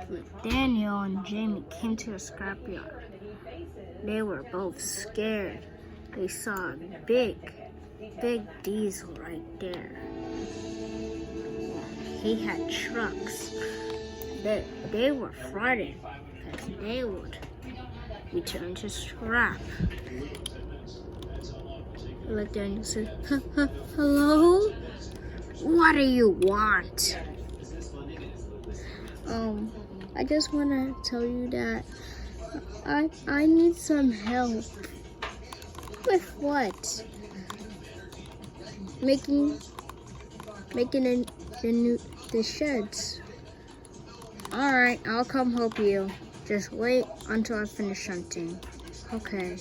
But Daniel and Jamie came to the scrapyard. They were both scared. They saw a big diesel right there. He had trucks. They were frightened because they would return to scrap. Like Daniel said, hello? What do you want? I just want to tell you that I need some help. With what? Making the sheds. Alright, I'll come help you. Just wait until I finish hunting. Okay.